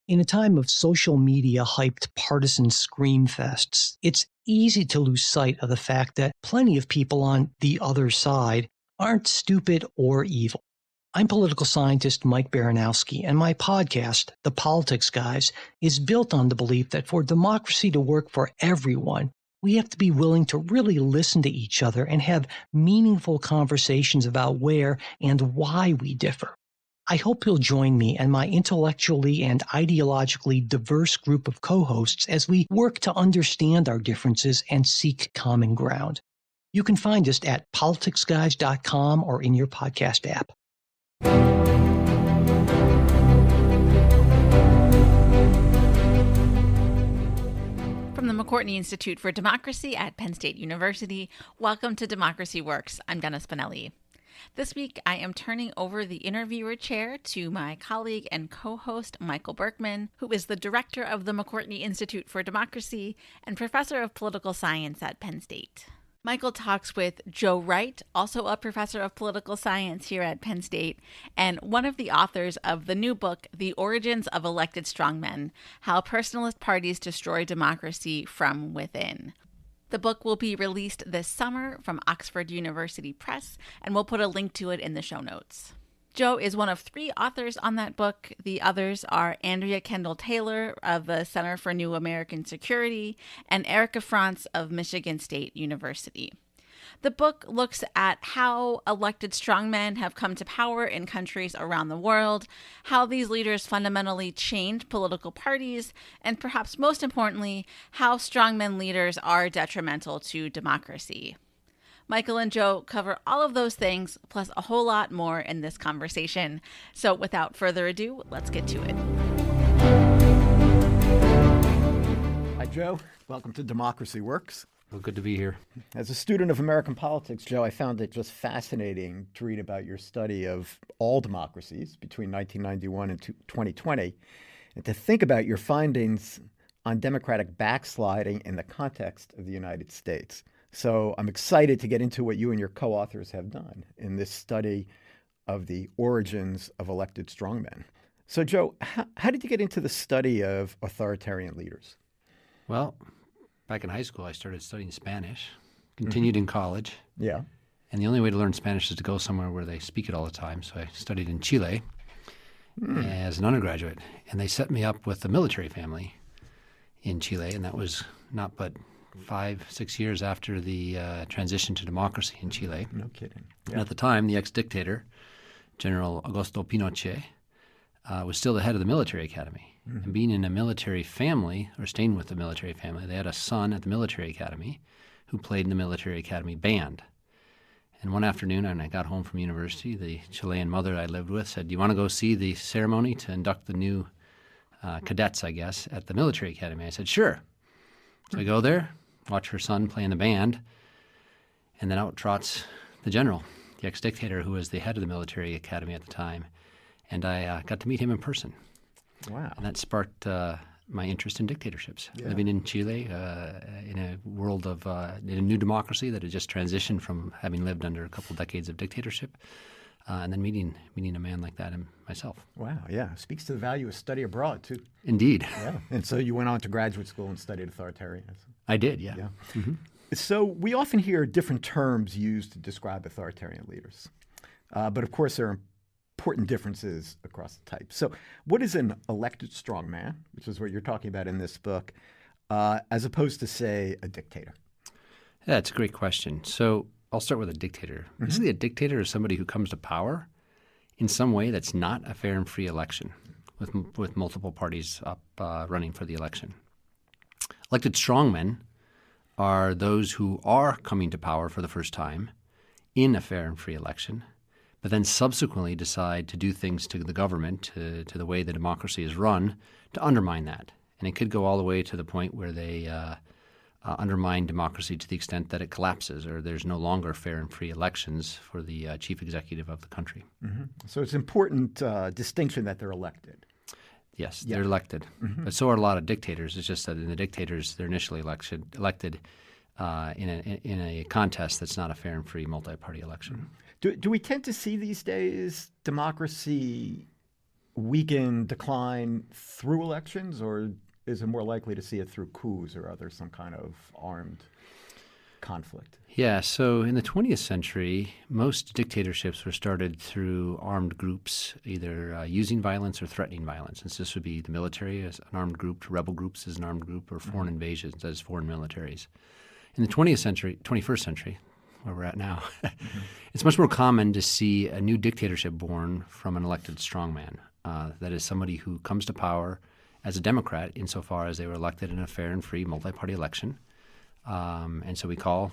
In a time of social media hyped partisan scream fests, it's easy to lose sight of the fact that plenty of people on the other side aren't stupid or evil. I'm political scientist Mike Baranowski, and my podcast, The Politics Guys, is built on the belief that for democracy to work for everyone, we have to be willing to really listen to each other and have meaningful conversations about where and why we differ. I hope you'll join me and my intellectually and ideologically diverse group of co-hosts as we work to understand our differences and seek common ground. You can find us at politicsguys.com or in your podcast app. From the McCourtney Institute for Democracy at Penn State University, welcome to Democracy Works. I'm Donna Spinelli. This week, I am turning over the interviewer chair to my colleague and co-host, Michael Berkman, who is the director of the McCourtney Institute for Democracy and professor of political science at Penn State. Michael talks with Joe Wright, also a professor of political science here at Penn State, and one of the authors of the new book, The Origins of Elected Strongmen: How Personalist Parties Destroy Democracy from Within. The book will be released this summer from Oxford University Press, and we'll put a link to it in the show notes. Joe is one of 3 authors on that book. The others are Andrea Kendall-Taylor of the Center for New American Security and Erica Frantz of Michigan State University. The book looks at how elected strongmen have come to power in countries around the world, how these leaders fundamentally change political parties, and perhaps most importantly, how strongmen leaders are detrimental to democracy. Michael and Joe cover all of those things, plus a whole lot more in this conversation. So without further ado, let's get to it. Hi, Joe. Welcome to Democracy Works. Well, good to be here. As a student of American politics, Joe, I found it just fascinating to read about your study of all democracies between 1991 and 2020, and to think about your findings on democratic backsliding in the context of the United States. So I'm excited to get into what you and your co-authors have done in this study of the origins of elected strongmen. So, Joe, how did you get into the study of authoritarian leaders? Well, back in high school, I started studying Spanish, continued in college. Yeah. And the only way to learn Spanish is to go somewhere where they speak it all the time. So I studied in Chile as an undergraduate. And they set me up with a military family in Chile. And that was not but 5-6 years after the transition to democracy in Chile. No kidding. Yeah. And at the time, the ex-dictator, General Augusto Pinochet, was still the head of the military academy. Mm-hmm. And being in a military family, or staying with the military family, they had a son at the military academy who played in the military academy band. And one afternoon, when I got home from university, the Chilean mother I lived with said, "Do you want to go see the ceremony to induct the new cadets, I guess, at the military academy?" I said, "Sure." So I go there, watch her son play in the band, and then out trots the general, the ex-dictator who was the head of the military academy at the time. And I got to meet him in person. Wow. And that sparked my interest in dictatorships. Yeah. Living in Chile in a world of in a new democracy that had just transitioned from having lived under a couple decades of dictatorship, and then meeting a man like that and myself. Wow, yeah. Speaks to the value of study abroad, too. Indeed. Yeah. And so you went on to graduate school and studied authoritarianism. I did, yeah. Mm-hmm. So we often hear different terms used to describe authoritarian leaders. But of course, there are important differences across the types. So what is an elected strongman, which is what you're talking about in this book, as opposed to, say, a dictator? Yeah, it's a great question. So I'll start with a dictator. Mm-hmm. Basically, a dictator is somebody who comes to power in some way that's not a fair and free election, with multiple parties up running for the election. Elected strongmen are those who are coming to power for the first time in a fair and free election, but then subsequently decide to do things to the government, to the way the democracy is run, to undermine that. And it could go all the way to the point where they undermine democracy to the extent that it collapses or there's no longer fair and free elections for the chief executive of the country. Mm-hmm. So it's an important distinction that they're elected. Yes, they're elected. Mm-hmm. But so are a lot of dictators. It's just that in the dictators, they're initially elected in a contest that's not a fair and free multi-party election. Do we tend to see these days democracy weaken, decline through elections, or is it more likely to see it through coups or other some kind of armed conflict? Yeah, so in the 20th century, most dictatorships were started through armed groups, either using violence or threatening violence. And so this would be the military as an armed group, rebel groups as an armed group, or foreign invasions as foreign militaries. In the 21st century, where we're at now, it's much more common to see a new dictatorship born from an elected strongman. That is somebody who comes to power as a Democrat insofar as they were elected in a fair and free multi-party election. And so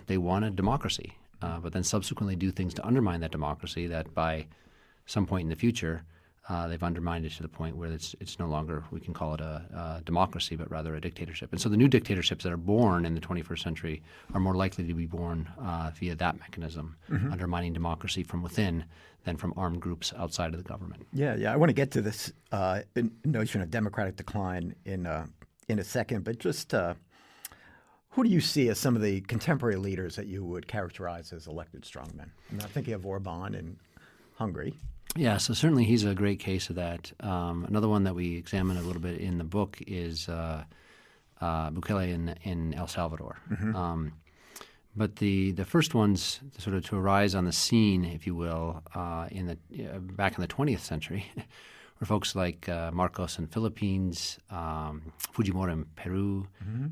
they won a democracy, but then subsequently do things to undermine that democracy that by some point in the future, they've undermined it to the point where it's no longer, we can call it a democracy, but rather a dictatorship. And so the new dictatorships that are born in the 21st century are more likely to be born via that mechanism, undermining democracy from within than from armed groups outside of the government. Yeah. I want to get to this notion of democratic decline in a second, but just who do you see as some of the contemporary leaders that you would characterize as elected strongmen? I'm thinking of Orban in Hungary. Yeah, so certainly he's a great case of that. Another one that we examine a little bit in the book is Bukele in El Salvador. But the first ones sort of to arise on the scene, if you will, back in the 20th century, were folks like Marcos in Philippines, Fujimori in Peru,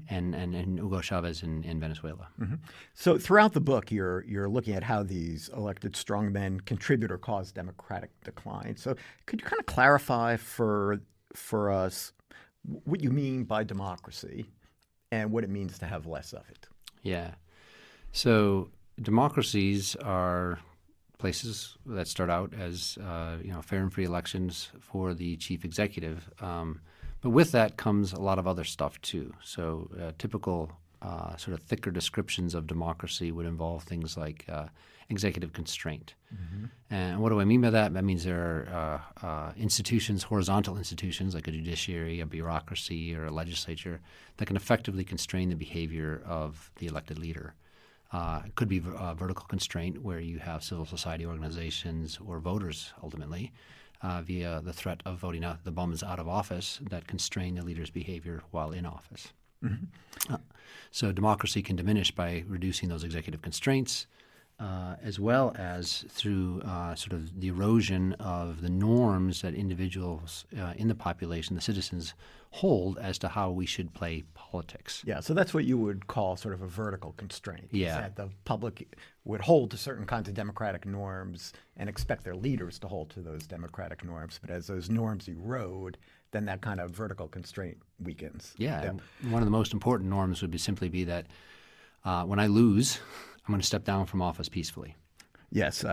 and Hugo Chavez in Venezuela. So throughout the book, you're looking at how these elected strongmen contribute or cause democratic decline. So could you kind of clarify for us what you mean by democracy and what it means to have less of it? Yeah. So democracies are places that start out as fair and free elections for the chief executive, but with that comes a lot of other stuff too. So typical sort of thicker descriptions of democracy would involve things like executive constraint. And what do I mean by that? That means there are institutions, horizontal institutions like a judiciary, a bureaucracy, or a legislature that can effectively constrain the behavior of the elected leader. It could be a vertical constraint where you have civil society organizations or voters ultimately via the threat of voting out the bums out of office that constrain the leader's behavior while in office. So democracy can diminish by reducing those executive constraints as well as through sort of the erosion of the norms that individuals in the population, the citizens, hold as to how we should play politics. Yeah, so that's what you would call sort of a vertical constraint. Yeah. That the public would hold to certain kinds of democratic norms and expect their leaders to hold to those democratic norms. But as those norms erode, then that kind of vertical constraint weakens. Yeah. One of the most important norms would simply be that when I lose, I'm going to step down from office peacefully. Yes.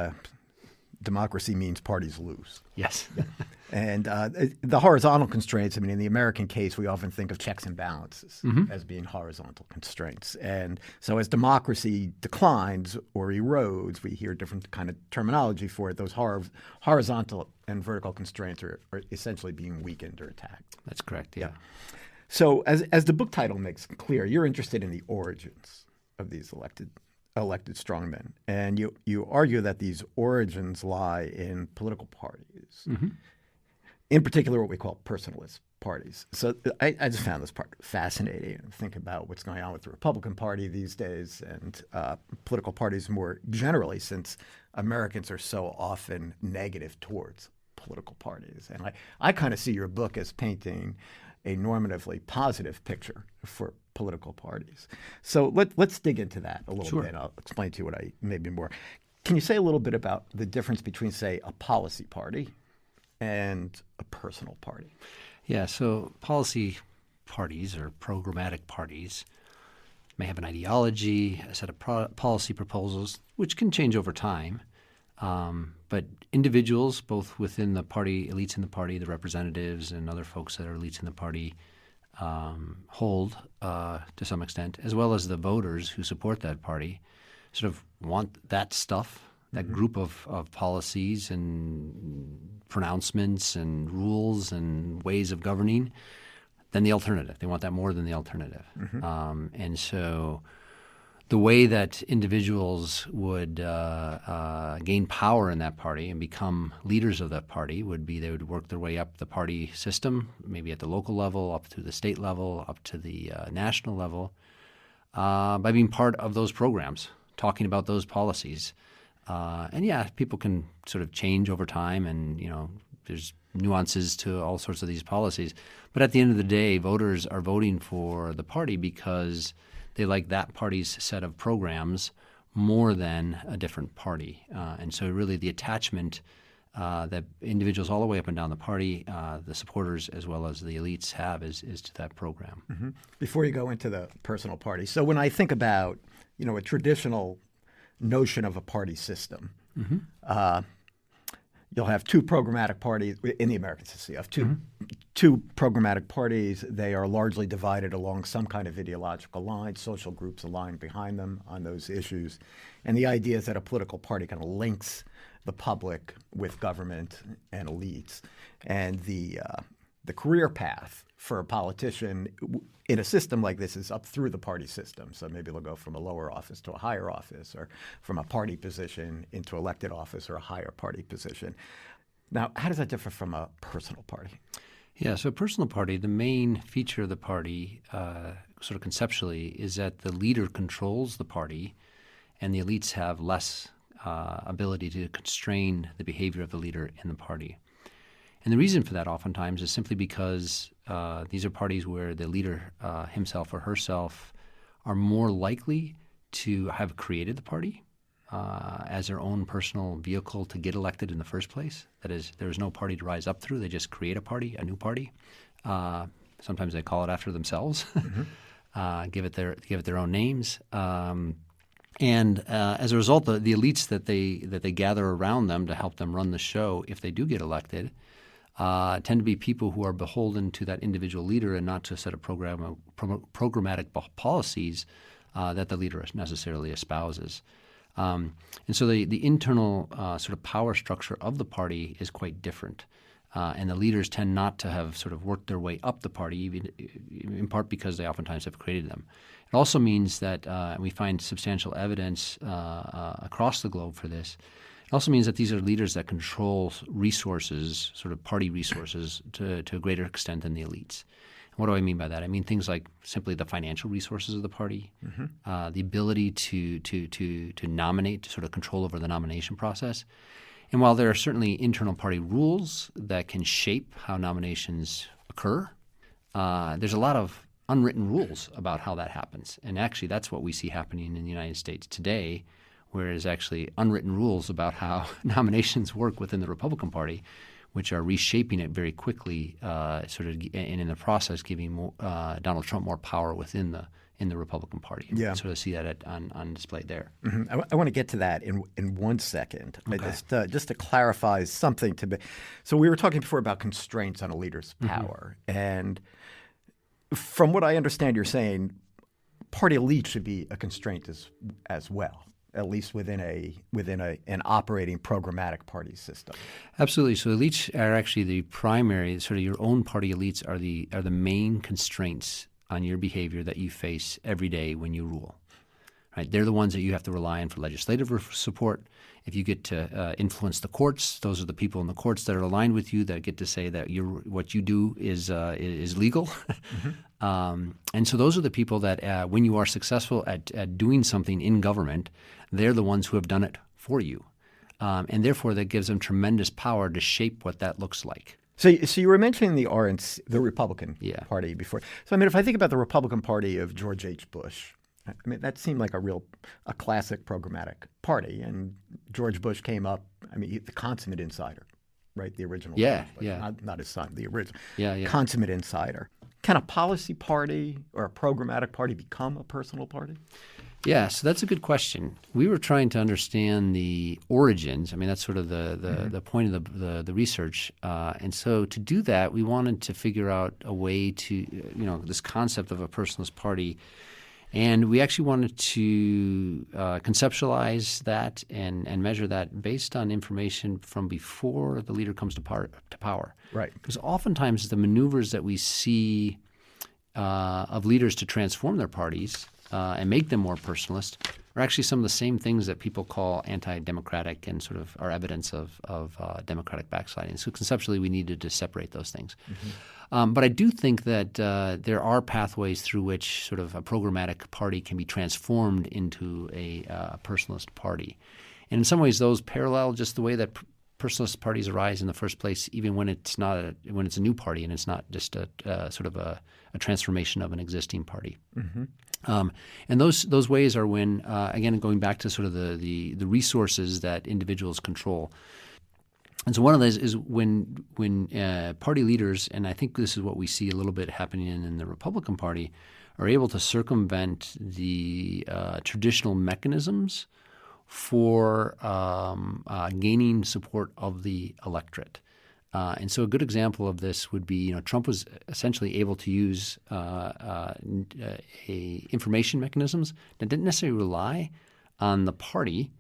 Democracy means parties lose. Yes. And the horizontal constraints, I mean, in the American case, we often think of checks and balances as being horizontal constraints. And so as democracy declines or erodes, we hear different kind of terminology for it. Those horizontal and vertical constraints are essentially being weakened or attacked. That's correct, yeah. So as the book title makes clear, you're interested in the origins of these elected strongmen. And you argue that these origins lie in political parties, in particular what we call personalist parties. So I just found this part fascinating and think about what's going on with the Republican Party these days and political parties more generally, since Americans are so often negative towards political parties. And I kind of see your book as painting a normatively positive picture for political parties. So let's dig into that a little bit. I'll explain to you what I maybe more. Can you say a little bit about the difference between, say, a policy party and a personal party? Yeah, so policy parties or programmatic parties may have an ideology, a set of policy proposals, which can change over time. But individuals, both within the party, elites in the party, the representatives, and other folks that are elites in the party, hold to some extent, as well as the voters who support that party, sort of want that stuff, that group of policies and pronouncements and rules and ways of governing, than the alternative. They want that more than the alternative. And so the way that individuals would gain power in that party and become leaders of that party would be they would work their way up the party system, maybe at the local level, up to the state level, up to the national level, by being part of those programs, talking about those policies. And yeah, people can sort of change over time, and there's nuances to all sorts of these policies. But at the end of the day, voters are voting for the party because they like that party's set of programs more than a different party. And so really the attachment that individuals all the way up and down the party, the supporters as well as the elites have is to that program. Mm-hmm. Before you go into the personal party, so when I think about a traditional notion of a party system, you'll have two programmatic parties in the American system. You have two programmatic parties. They are largely divided along some kind of ideological line. Social groups aligned behind them on those issues. And the idea is that a political party kind of links the public with government and elites. And the career path for a politician in a system like this is up through the party system. So maybe they'll go from a lower office to a higher office, or from a party position into elected office or a higher party position. Now, how does that differ from a personal party? Yeah, so a personal party, the main feature of the party, sort of conceptually, is that the leader controls the party and the elites have less ability to constrain the behavior of the leader in the party. And the reason for that oftentimes is simply because these are parties where the leader himself or herself are more likely to have created the party as their own personal vehicle to get elected in the first place. That is, there is no party to rise up through. They just create a party, a new party. Sometimes they call it after themselves, give it their own names. And as a result, the elites that they gather around them to help them run the show, if they do get elected, tend to be people who are beholden to that individual leader and not to a set of programmatic policies that the leader necessarily espouses. And so the internal sort of power structure of the party is quite different. And the leaders tend not to have sort of worked their way up the party, even in part because they oftentimes have created them. It also means that we find substantial evidence across the globe for this. It also means that these are leaders that control resources, sort of party resources, to a greater extent than the elites. And what do I mean by that? I mean things like simply the financial resources of the party, the ability to nominate, to sort of control over the nomination process. And while there are certainly internal party rules that can shape how nominations occur, there's a lot of unwritten rules about how that happens. And actually that's what we see happening in the United States today, where there's actually unwritten rules about how nominations work within the Republican Party, which are reshaping it very quickly, and in the process giving Donald Trump more power within the Republican Party. Yeah. Sort of see that on display there. Mm-hmm. I want to get to that in 1 second. Okay. Just to clarify something to be. So we were talking before about constraints on a leader's power, and from what I understand, you're saying party elite should be a constraint as well, at least within an operating programmatic party system. Absolutely. So elites are actually the primary, sort of your own party elites are the main constraints on your behavior that you face every day when you rule. Right? They're the ones that you have to rely on for legislative support. If you get to influence the courts, those are the people in the courts that are aligned with you that get to say that what you do is legal. And so those are the people that when you are successful at doing something in government, they're the ones who have done it for you. And therefore that gives them tremendous power to shape what that looks like. So you were mentioning the RNC, the Republican Party before. So I mean, if I think about the Republican Party of George H. Bush, I mean, that seemed like a classic programmatic party. And George Bush came up, I mean, the consummate insider, right? The original. Yeah, Bush, not his son, the original. Yeah. Consummate insider. Can a policy party or a programmatic party become a personal party? Yeah, so that's a good question. We were trying to understand the origins. I mean, that's sort of the point of the research. And so to do that, we wanted to figure out a way to, this concept of a personalist party. And we actually wanted to conceptualize that and measure that based on information from before the leader comes to power. Right. Because oftentimes the maneuvers that we see of leaders to transform their parties and make them more personalist are actually some of the same things that people call anti-democratic and sort of are evidence of democratic backsliding. So conceptually, we needed to separate those things. But I do think that there are pathways through which sort of a programmatic party can be transformed into a personalist party. And in some ways, those parallel just the way that personalist parties arise in the first place, even when it's not when it's a new party and it's not just a sort of a transformation of an existing party. And those ways are when, again, going back to sort of the resources that individuals control. And so one of those is when party leaders, and I think this is what we see a little bit happening in the Republican Party, are able to circumvent the traditional mechanisms for gaining support of the electorate. And so a good example of this would be, Trump was essentially able to use information mechanisms that didn't necessarily rely on the party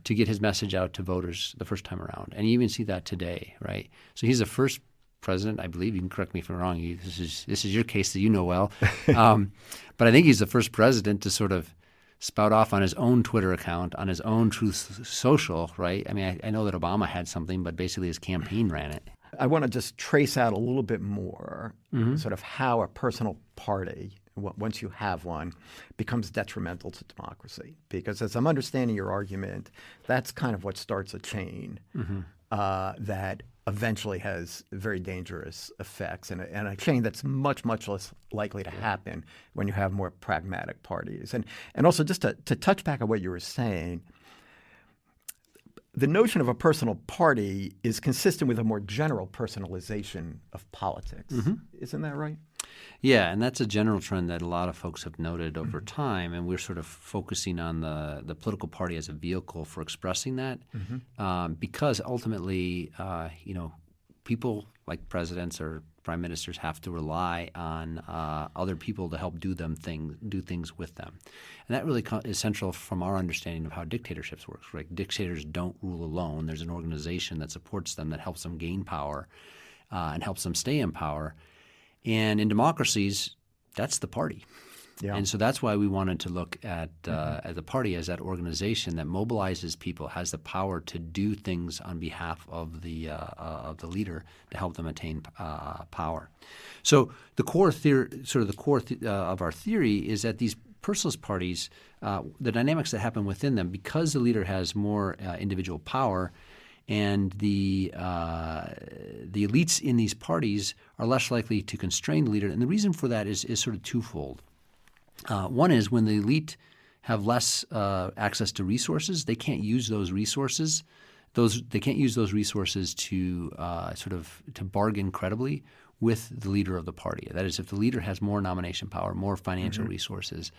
to get his message out to voters the first time around. And you even see that today, right? So he's the first president, I believe, you can correct me if I'm wrong, this is your case that you know well, but I think he's the first president to sort of spout off on his own Twitter account, on his own Truth Social, right? I mean, I know that Obama had something, but basically his campaign ran it. I want to just trace out a little bit more sort of how a personal party, once you have one, becomes detrimental to democracy. Because as I'm understanding your argument, that's kind of what starts a chain that eventually has very dangerous effects, and a chain that's much, much less likely to happen when you have more pragmatic parties. And also just to touch back on what you were saying, the notion of a personal party is consistent with a more general personalization of politics. Isn't that right? Yeah, and that's a general trend that a lot of folks have noted over time, and we're sort of focusing on the political party as a vehicle for expressing that because ultimately, people like presidents or prime ministers have to rely on other people to help do things with them. And that really is central from our understanding of how dictatorships work. Right? Dictators don't rule alone. There's an organization that supports them, that helps them gain power and helps them stay in power. And in democracies, that's the party. Yeah. And so that's why we wanted to look at the party as that organization that mobilizes people, has the power to do things on behalf of the leader to help them attain power. So the core of our theory is that these personalist parties, the dynamics that happen within them, because the leader has more individual power, and the elites in these parties are less likely to constrain the leader. And the reason for that is sort of twofold. One is when the elite have less access to resources, they can't use those resources. They can't use those resources to to bargain credibly with the leader of the party. That is, if the leader has more nomination power, more financial resources,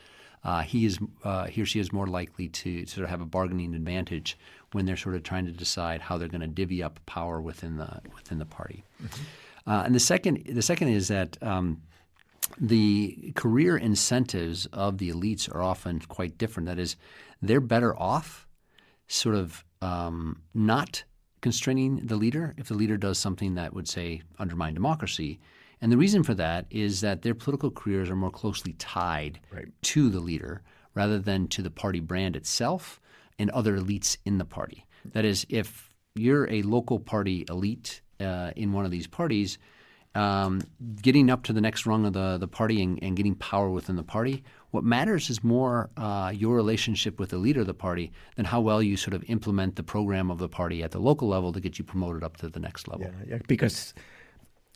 he or she is more likely to sort of have a bargaining advantage when they're sort of trying to decide how they're going to divvy up power within the party. And the second is that the career incentives of the elites are often quite different. That is, they're better off sort of not constraining the leader if the leader does something that would, say, undermine democracy. And the reason for that is that their political careers are more closely tied to the leader rather than to the party brand itself and other elites in the party. That is, if you're a local party elite in one of these parties, getting up to the next rung of the party and getting power within the party, what matters is more your relationship with the leader of the party than how well you sort of implement the program of the party at the local level to get you promoted up to the next level. Yeah, because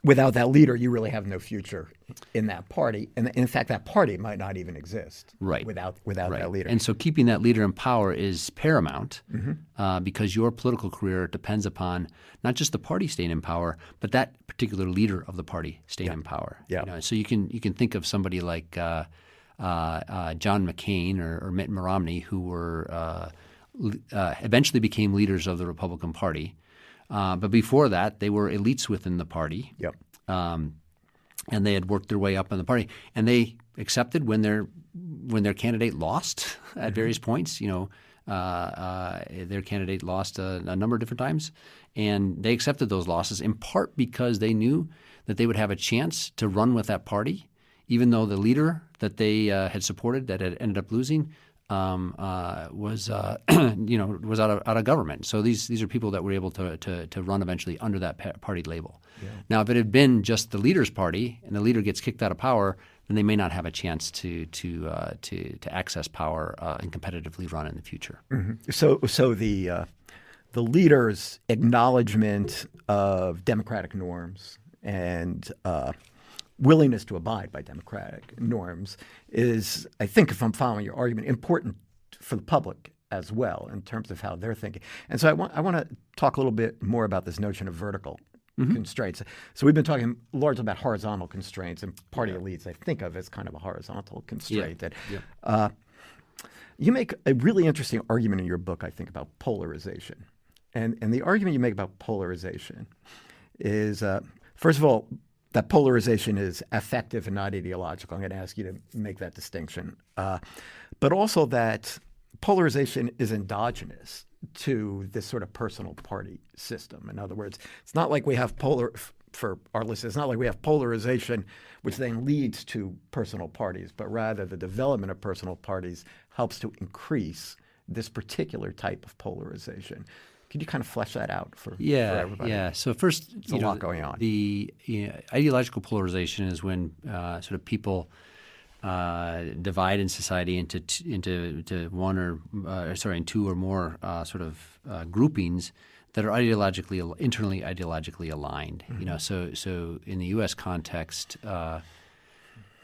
without that leader, you really have no future in that party. And in fact, that party might not even exist without that leader. And so keeping that leader in power is paramount because your political career depends upon not just the party staying in power, but that particular leader of the party staying in power. Yeah. So you can think of somebody like John McCain or Mitt Romney, who were eventually became leaders of the Republican Party. But before that, they were elites within the party. Yep. And they had worked their way up in the party, and they accepted when their candidate lost at various points. Their candidate lost a number of different times, and they accepted those losses in part because they knew that they would have a chance to run with that party even though the leader that they had supported that had ended up losing was out of government. So these are people that were able to run eventually under that party label. Yeah. Now, if it had been just the leader's party and the leader gets kicked out of power, then they may not have a chance to access power and competitively run in the future. Mm-hmm. So the leader's acknowledgement of democratic norms and willingness to abide by democratic norms is, I think, if I'm following your argument, important for the public as well in terms of how they're thinking. And so I want to talk a little bit more about this notion of vertical constraints. So we've been talking largely about horizontal constraints, and party elites I think of as kind of a horizontal constraint. You make a really interesting argument in your book, I think, about polarization. And the argument you make about polarization is, first of all, that polarization is affective and not ideological. I'm going to ask you to make that distinction. But also that polarization is endogenous to this sort of personal party system. In other words, it's not like we have for our listeners, it's not like we have polarization which then leads to personal parties, but rather the development of personal parties helps to increase this particular type of polarization. Could you kind of flesh that out for everybody? Yeah. So first, there's a lot going on. The ideological polarization is when sort of people divide in society into two or more sort of groupings that are internally ideologically aligned. Mm-hmm. So in the U.S. context,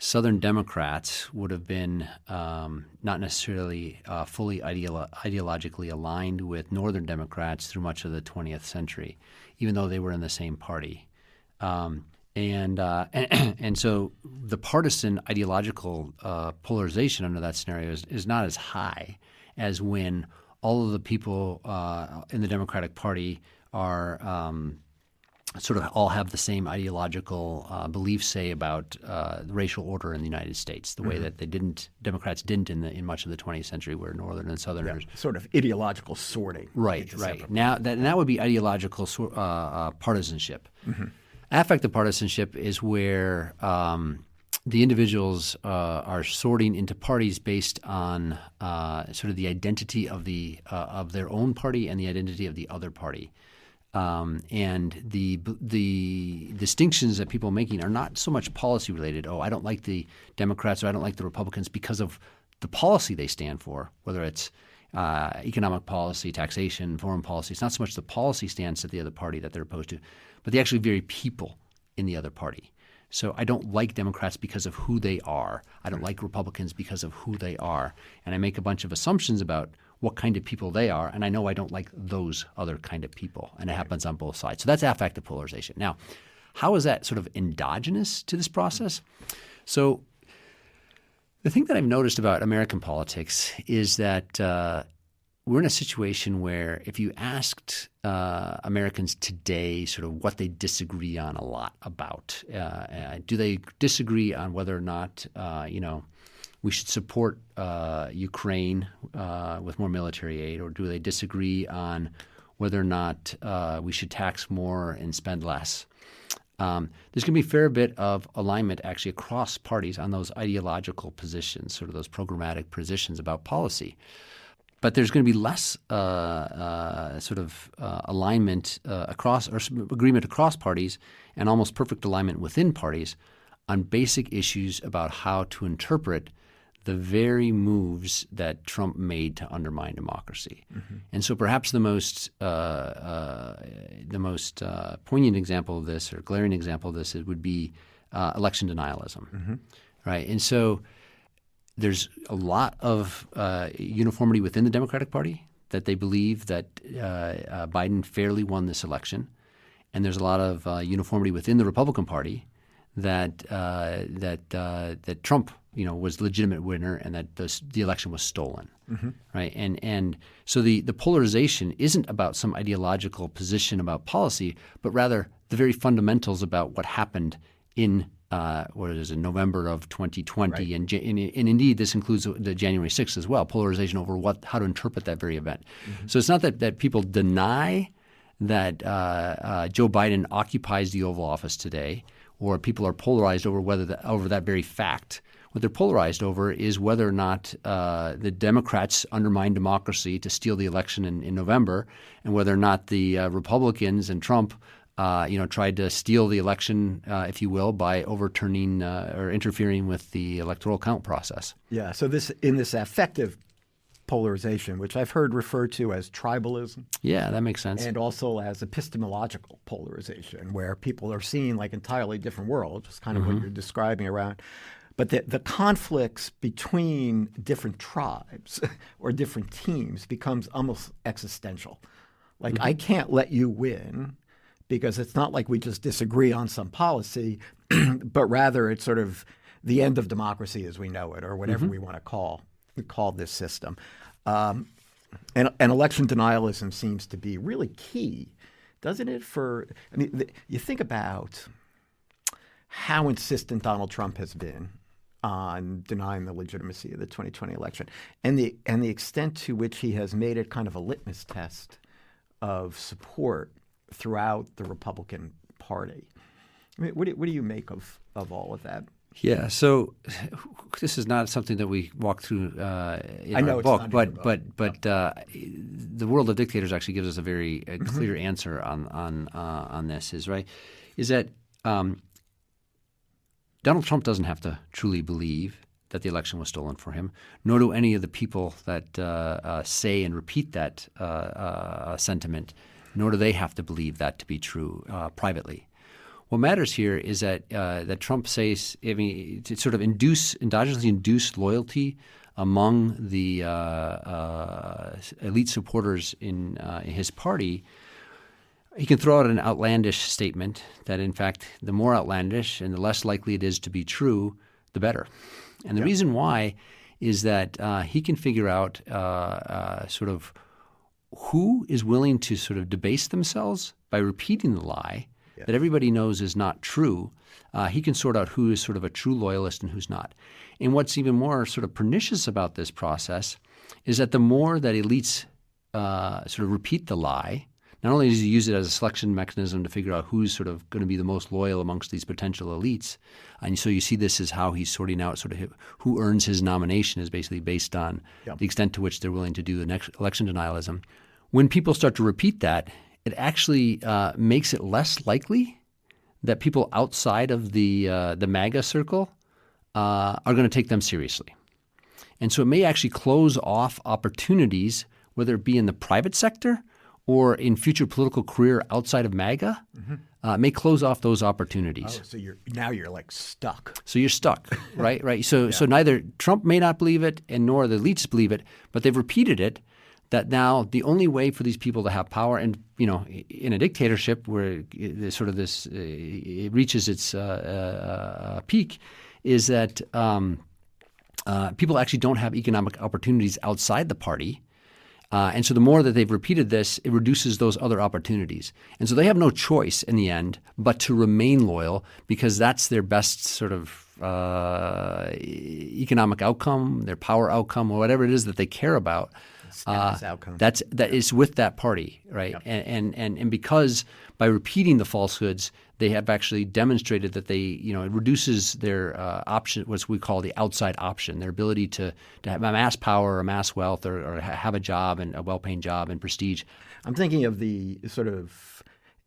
Southern Democrats would have been not necessarily fully ideologically aligned with Northern Democrats through much of the 20th century, even though they were in the same party. And so the partisan ideological polarization under that scenario is not as high as when all of the people in the Democratic Party are sort of all have the same ideological beliefs, say, about racial order in the United States, the way that Democrats didn't in much of the 20th century, where Northern and Southerners sort of ideological sorting. Right. Now that would be ideological partisanship. Mm-hmm. Affective partisanship is where the individuals are sorting into parties based on sort of the identity of their own party and the identity of the other party. And the distinctions that people are making are not so much policy related. Oh, I don't like the Democrats or I don't like the Republicans because of the policy they stand for, whether it's economic policy, taxation, foreign policy. It's not so much the policy stance of the other party that they're opposed to, but the actually very people in the other party. So I don't like Democrats because of who they are. I don't like Republicans because of who they are. And I make a bunch of assumptions about what kind of people they are, and I know I don't like those other kind of people, and it happens on both sides. So that's affective polarization. Now, how is that sort of endogenous to this process? So the thing that I've noticed about American politics is that we're in a situation where if you asked Americans today sort of what they disagree on a lot about, do they disagree on whether or not, we should support Ukraine with more military aid, or do they disagree on whether or not we should tax more and spend less? There's going to be a fair bit of alignment actually across parties on those ideological positions, sort of those programmatic positions about policy. But there's going to be less alignment across, or agreement across parties, and almost perfect alignment within parties on basic issues about how to interpret the very moves that Trump made to undermine democracy. Mm-hmm. And so perhaps the most poignant example of this, or glaring example of this, would be election denialism, mm-hmm. right? And so there's a lot of uniformity within the Democratic Party that they believe that Biden fairly won this election, and there's a lot of uniformity within the Republican Party that Trump, was the legitimate winner, and that the election was stolen, mm-hmm. right? And so the polarization isn't about some ideological position about policy, but rather the very fundamentals about what happened in November of 2020, right. and indeed this includes the January 6th as well. Polarization over how to interpret that very event. Mm-hmm. So it's not that people deny that Joe Biden occupies the Oval Office today, or people are polarized over over that very fact. What they're polarized over is whether or not the Democrats undermined democracy to steal the election in November, and whether or not the Republicans and Trump tried to steal the election, if you will, by overturning or interfering with the electoral count process. Yeah. So this affective polarization, which I've heard referred to as tribalism. Yeah, that makes sense. And also as epistemological polarization, where people are seeing like entirely different worlds, just kind of what you're describing around. But the conflicts between different tribes or different teams becomes almost existential. Like, I can't let you win because it's not like we just disagree on some policy, but rather it's sort of the end of democracy as we know it, or whatever we want to call this system. And election denialism seems to be really key, doesn't it? You think about how insistent Donald Trump has been on denying the legitimacy of the 2020 election, and the extent to which he has made it kind of a litmus test of support throughout the Republican Party. I mean, what do you make of all of that? Yeah, so this is not something that we walk through in our book, but the World of Dictators actually gives us a very clear answer on this. Is that Donald Trump doesn't have to truly believe that the election was stolen for him, nor do any of the people that say and repeat that sentiment, nor do they have to believe that to be true privately. What matters here is that Trump says, to sort of endogenously induce loyalty among the elite supporters in his party. He can throw out an outlandish statement that, in fact, the more outlandish and the less likely it is to be true, the better. And the reason why is that he can figure out sort of who is willing to sort of debase themselves by repeating the lie that everybody knows is not true. He can sort out who is sort of a true loyalist and who's not. And what's even more sort of pernicious about this process is that the more that elites sort of repeat the lie, not only does he use it as a selection mechanism to figure out who's sort of going to be the most loyal amongst these potential elites, and so you see this as how he's sorting out sort of who earns his nomination is basically based on the extent to which they're willing to do the next election denialism. When people start to repeat that, it actually makes it less likely that people outside of the MAGA circle are going to take them seriously. And so it may actually close off opportunities, whether it be in the private sector or in future political career outside of MAGA, may close off those opportunities. Oh, so you're like stuck. So you're stuck, right? Right. So neither Trump may not believe it, and nor the elites believe it, but they've repeated it. That now the only way for these people to have power, and in a dictatorship where it reaches its peak, is that people actually don't have economic opportunities outside the party. And so the more that they've repeated this, it reduces those other opportunities. And so they have no choice in the end but to remain loyal because that's their best sort of economic outcome, their power outcome, or whatever it is that they care about. Outcome. That is with that party, right? Yep. And because by repeating the falsehoods, they have actually demonstrated that it reduces their option, what we call the outside option, their ability to have amass power, amass wealth, or have a job and a well-paying job and prestige. I'm thinking of the sort of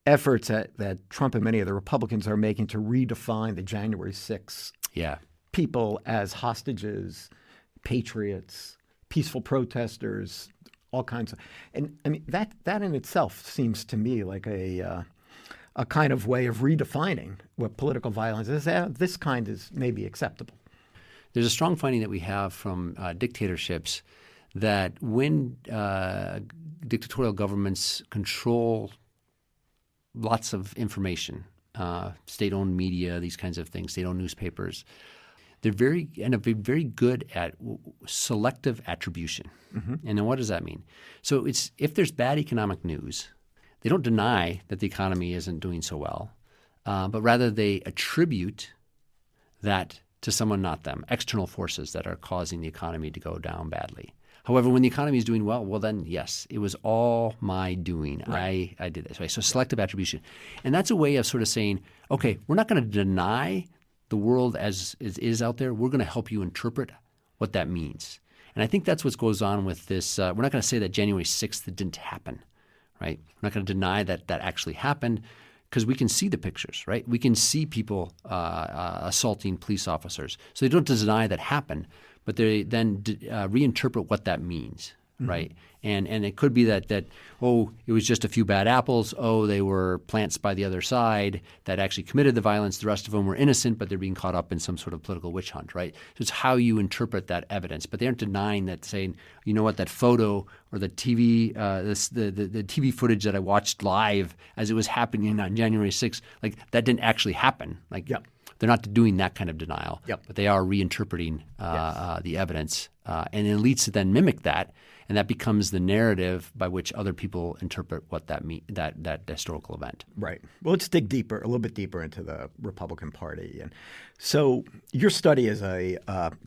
efforts that Trump and many of the Republicans are making to redefine the January 6th people as hostages, patriots, peaceful protesters, all kinds of, and I mean that in itself seems to me like a kind of way of redefining what political violence is. This kind is maybe acceptable. There's a strong finding that we have from dictatorships that when dictatorial governments control lots of information, state-owned media, these kinds of things, state-owned newspapers, they're very good at selective attribution. And then what does that mean? So if there's bad economic news, they don't deny that the economy isn't doing so well, but rather they attribute that to someone, not them, external forces that are causing the economy to go down badly. However, when the economy is doing well, then yes, it was all my doing. Right. I did this. Right? So selective attribution. And that's a way of sort of saying, okay, we're not going to deny the world as it is out there. We're going to help you interpret what that means. And I think that's what goes on with this. We're not going to say that January 6th didn't happen, right? We're not going to deny that that actually happened because we can see the pictures, right? We can see people assaulting police officers. So they don't deny that happened, but they then reinterpret what that means, right? And it could be that it was just a few bad apples. Oh, they were plants by the other side that actually committed the violence. The rest of them were innocent, but they're being caught up in some sort of political witch hunt, right? So it's how you interpret that evidence. But they aren't denying that, saying, you know what, that photo or the TV, the TV footage that I watched live as it was happening on January 6th, like that didn't actually happen. Like they're not doing that kind of denial, but they are reinterpreting the evidence, and elites then mimic that. And that becomes the narrative by which other people interpret what that historical event. Right. Well, let's dig deeper, a little bit deeper into the Republican Party. And so your study is a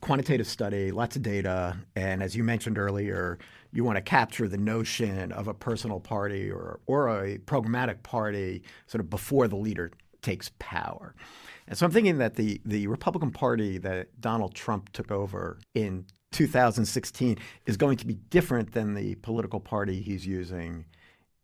quantitative study, lots of data, and as you mentioned earlier, you want to capture the notion of a personal party or a programmatic party sort of before the leader takes power. And so I'm thinking that the Republican Party that Donald Trump took over in 2016 is going to be different than the political party he's using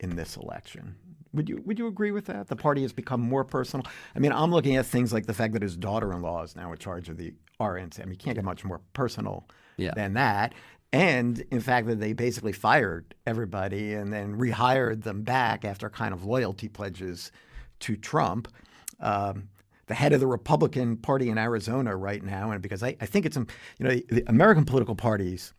in this election. Would you agree with that? The party has become more personal. I mean, I'm looking at things like the fact that his daughter-in-law is now in charge of the RNC. I mean, you can't get much more personal than that. And in fact, that they basically fired everybody and then rehired them back after kind of loyalty pledges to Trump. The head of the Republican Party in Arizona right now, and because I think it's, the American political parties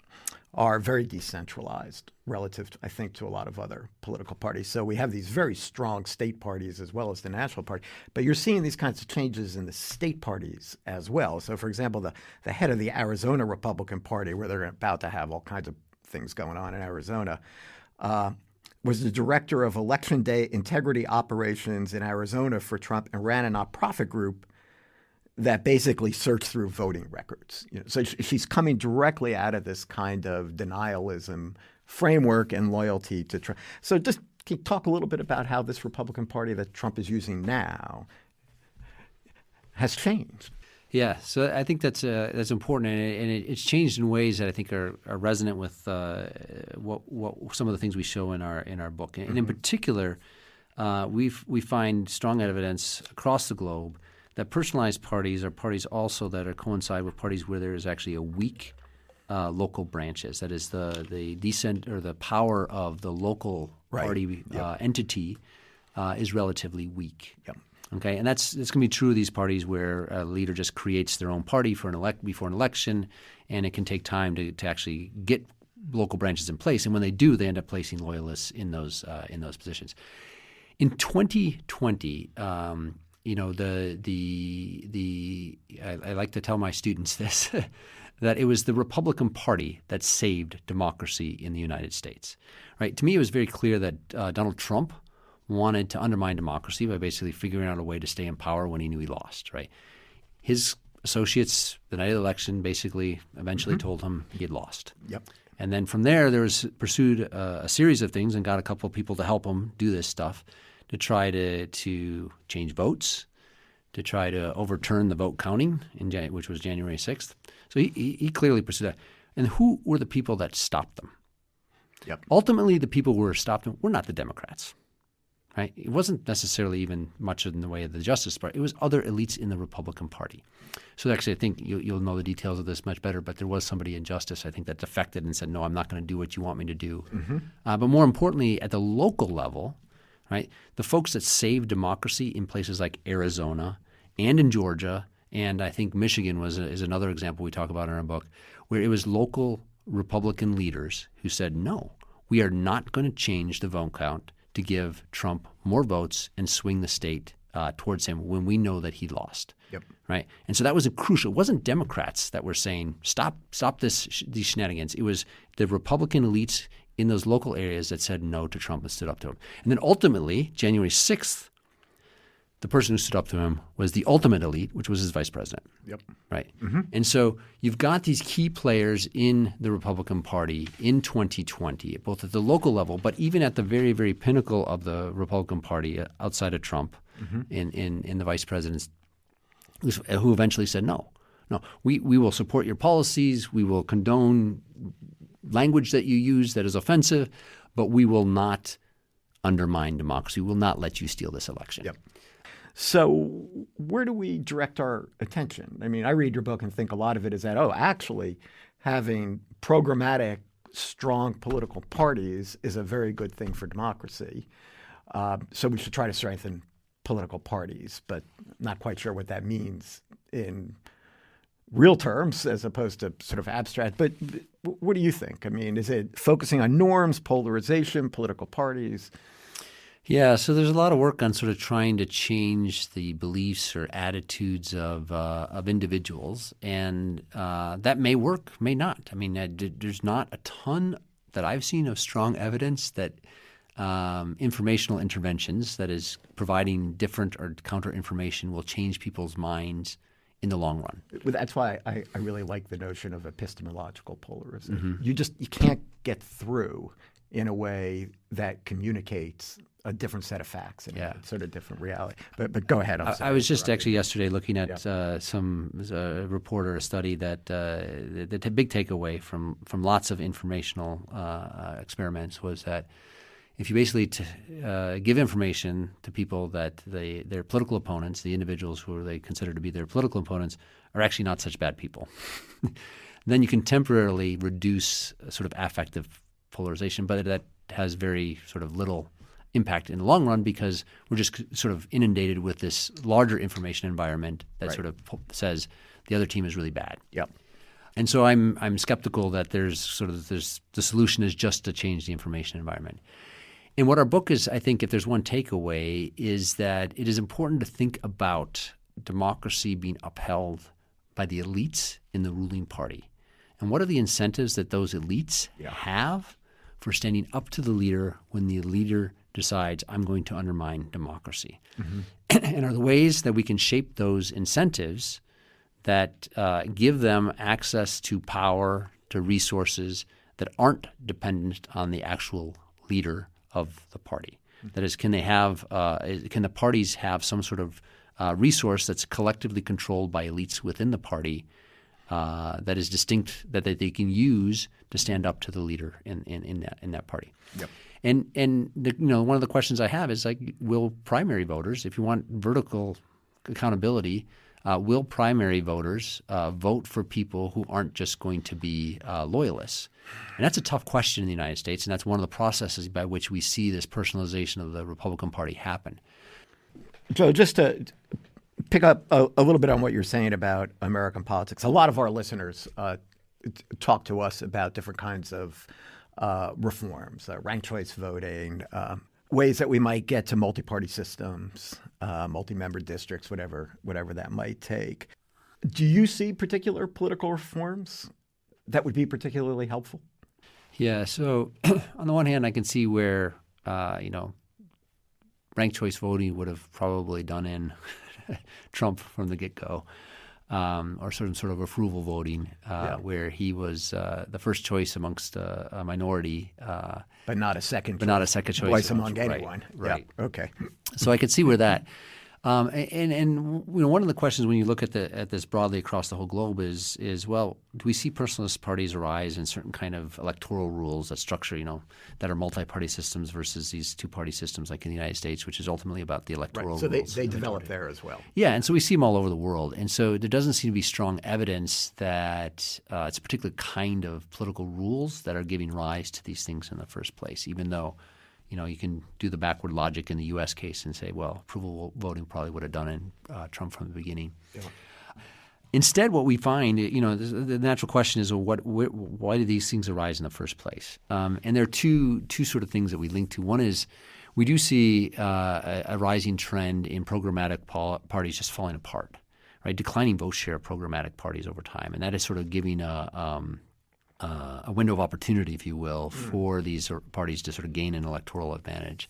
are very decentralized relative, I think, to a lot of other political parties. So we have these very strong state parties as well as the national party. But you're seeing these kinds of changes in the state parties as well. So, for example, the head of the Arizona Republican Party, where they're about to have all kinds of things going on in Arizona, was the director of Election Day Integrity Operations in Arizona for Trump and ran a nonprofit group that basically searched through voting records. So she's coming directly out of this kind of denialism framework and loyalty to Trump. So just can you talk a little bit about how this Republican Party that Trump is using now has changed? Yeah, so I think that's important, and it's changed in ways that I think are resonant with what some of the things we show in our book, and in particular, we find strong evidence across the globe that personalized parties are parties also that are coincide with parties where there is actually a weak local branches. That is the descent or the power of the local party entity is relatively weak. Yep. Okay, and that's going to be true of these parties where a leader just creates their own party before an election, and it can take time to actually get local branches in place. And when they do, they end up placing loyalists in those positions. In 2020, I like to tell my students this that it was the Republican Party that saved democracy in the United States. Right? To me, it was very clear that Donald Trump wanted to undermine democracy by basically figuring out a way to stay in power when he knew he lost, right? His associates, the night of the election, basically eventually told him he had lost. Yep. And then from there was pursued a series of things and got a couple of people to help him do this stuff to try to change votes, to try to overturn the vote counting, which was January 6th. So he clearly pursued that. And who were the people that stopped them? Yep. Ultimately, the people who were stopped them were not the Democrats. Right? It wasn't necessarily even much in the way of the Justice Party. It was other elites in the Republican Party. So actually, I think you'll know the details of this much better, but there was somebody in Justice, I think, that defected and said, no, I'm not going to do what you want me to do. But more importantly, at the local level, right, the folks that saved democracy in places like Arizona and in Georgia, and I think Michigan is another example we talk about in our book, where it was local Republican leaders who said, no, we are not going to change the vote count to give Trump more votes and swing the state towards him when we know that he lost. Yep. Right? And so that was crucial. It wasn't Democrats that were saying, stop these shenanigans. It was the Republican elites in those local areas that said no to Trump and stood up to him. And then ultimately, January 6th, the person who stood up to him was the ultimate elite, which was his vice president. Yep. Right. And so you've got these key players in the Republican Party in 2020, both at the local level, but even at the very, very pinnacle of the Republican Party outside of Trump in the vice president's, who eventually said, no, we will support your policies. We will condone language that you use that is offensive, but we will not undermine democracy. We will not let you steal this election. Yep. So where do we direct our attention? I mean, I read your book and think a lot of it is that, actually having programmatic, strong political parties is a very good thing for democracy. So we should try to strengthen political parties, but not quite sure what that means in real terms as opposed to sort of abstract. But what do you think? I mean, is it focusing on norms, polarization, political parties? Yeah, so there's a lot of work on sort of trying to change the beliefs or attitudes of individuals, and that may work, may not. I mean, there's not a ton that I've seen of strong evidence that informational interventions, that is, providing different or counter information, will change people's minds in the long run. That's why I really like the notion of epistemological polarism. You can't get through in a way that communicates a different set of facts and a sort of different reality. But go ahead. I was just actually yesterday looking at some report or a study that the big takeaway from lots of informational experiments was that if you basically give information to people that their political opponents, the individuals who they consider to be their political opponents, are actually not such bad people, then you can temporarily reduce sort of affective polarization, but that has very sort of little impact in the long run because we're just sort of inundated with this larger information environment that sort of says the other team is really bad. Yep. And so I'm skeptical that there's the solution is just to change the information environment. And what our book is, I think, if there's one takeaway, is that it is important to think about democracy being upheld by the elites in the ruling party. And what are the incentives that those elites have for standing up to the leader when the leader decides, I'm going to undermine democracy? And are the ways that we can shape those incentives that give them access to power, to resources that aren't dependent on the actual leader of the party? That is, can the parties have some sort of resource that's collectively controlled by elites within the party that is distinct, that they can use to stand up to the leader in that party? Yep. And one of the questions I have is, like, will primary voters, if you want vertical accountability, will primary voters vote for people who aren't just going to be loyalists? And that's a tough question in the United States, and that's one of the processes by which we see this personalization of the Republican Party happen. Joe, just to pick up a little bit on what you're saying about American politics, a lot of our listeners talk to us about different kinds of reforms, ranked choice voting, ways that we might get to multi-party systems, multi-member districts, whatever that might take. Do you see particular political reforms that would be particularly helpful? Yeah. So on the one hand, I can see where ranked choice voting would have probably done in Trump from the get-go, or sort of approval voting, where he was the first choice amongst a minority, but not a second. But not a second choice voice among anyone. Right. Yeah. Okay. So I could see where that. And one of the questions when you look at this broadly across the whole globe is well, do we see personalist parties arise in certain kind of electoral rules that structure, that are multi-party systems versus these two-party systems like in the United States, which is ultimately about the electoral so rules. So they develop there as well. Yeah, and so we see them all over the world. And so there doesn't seem to be strong evidence that it's a particular kind of political rules that are giving rise to these things in the first place, even though you can do the backward logic in the U.S. case and say, well, approval voting probably would have done in Trump from the beginning. Yeah. Instead, what we find, the natural question is, well, why do these things arise in the first place? And there are two sort of things that we link to. One is we do see a rising trend in programmatic parties just falling apart, right? Declining vote share of programmatic parties over time, and that is sort of giving a window of opportunity, if you will, for these parties to sort of gain an electoral advantage.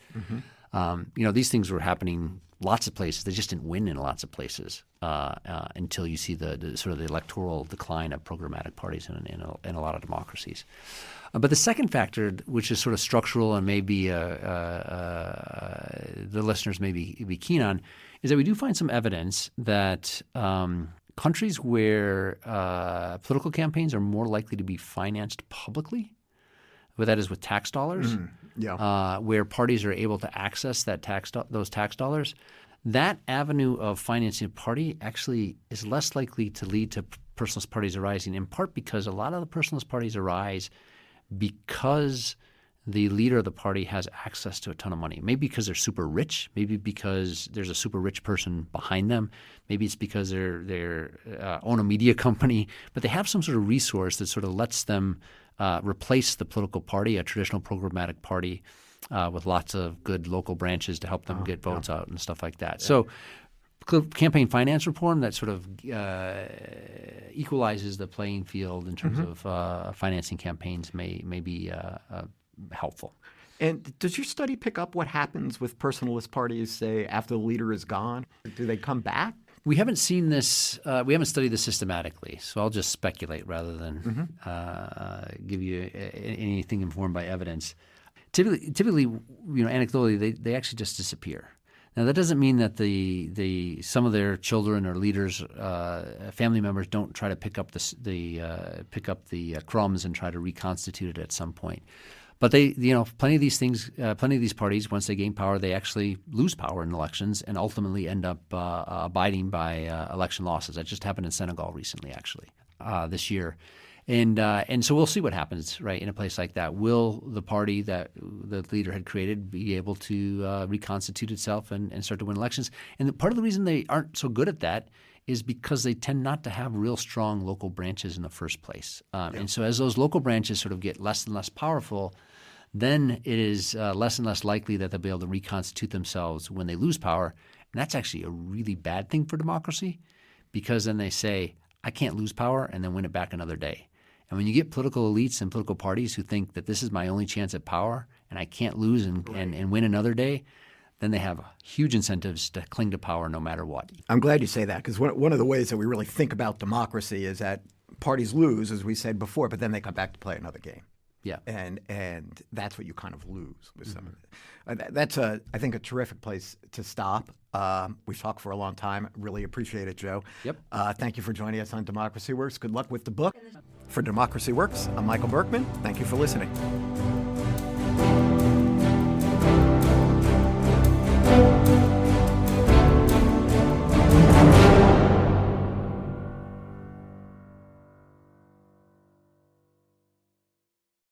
These things were happening lots of places. They just didn't win in lots of places until you see the sort of the electoral decline of programmatic parties in a lot of democracies. But the second factor, which is sort of structural and maybe the listeners may be keen on, is that we do find some evidence that countries where political campaigns are more likely to be financed publicly, where that is with tax dollars, where parties are able to access those tax dollars, that avenue of financing a party actually is less likely to lead to personalist parties arising, in part because a lot of the personalist parties arise because the leader of the party has access to a ton of money. Maybe because they're super rich. Maybe because there's a super rich person behind them. Maybe it's because they own a media company. But they have some sort of resource that sort of lets them replace the political party, a traditional programmatic party, with lots of good local branches to help them get votes out and stuff like that. So campaign finance reform that sort of equalizes the playing field in terms of financing campaigns may be helpful. And does your study pick up what happens with personalist parties, say, after the leader is gone? Do they come back? We haven't seen this. We haven't studied this systematically, so I'll just speculate rather than give you anything informed by evidence. Typically, anecdotally, they actually just disappear. Now, that doesn't mean that some of their children or leaders, family members, don't try to pick up the crumbs and try to reconstitute it at some point. But plenty of these parties, once they gain power, they actually lose power in elections and ultimately end up abiding by election losses. That just happened in Senegal recently, actually, this year. And so we'll see what happens, right, in a place like that. Will the party that the leader had created be able to reconstitute itself and start to win elections? And part of the reason they aren't so good at that is because they tend not to have real strong local branches in the first place. And so as those local branches sort of get less and less powerful, then it is less and less likely that they'll be able to reconstitute themselves when they lose power. And that's actually a really bad thing for democracy, because then they say, I can't lose power and then win it back another day. And when you get political elites and political parties who think that this is my only chance at power and I can't lose and win another day, then they have huge incentives to cling to power no matter what. I'm glad you say that, because one of the ways that we really think about democracy is that parties lose, as we said before, but then they come back to play another game. Yeah. And that's what you kind of lose with some of it. That's, I think, a terrific place to stop. We've talked for a long time. Really appreciate it, Joe. Yep. Thank you for joining us on Democracy Works. Good luck with the book. For Democracy Works, I'm Michael Berkman. Thank you for listening.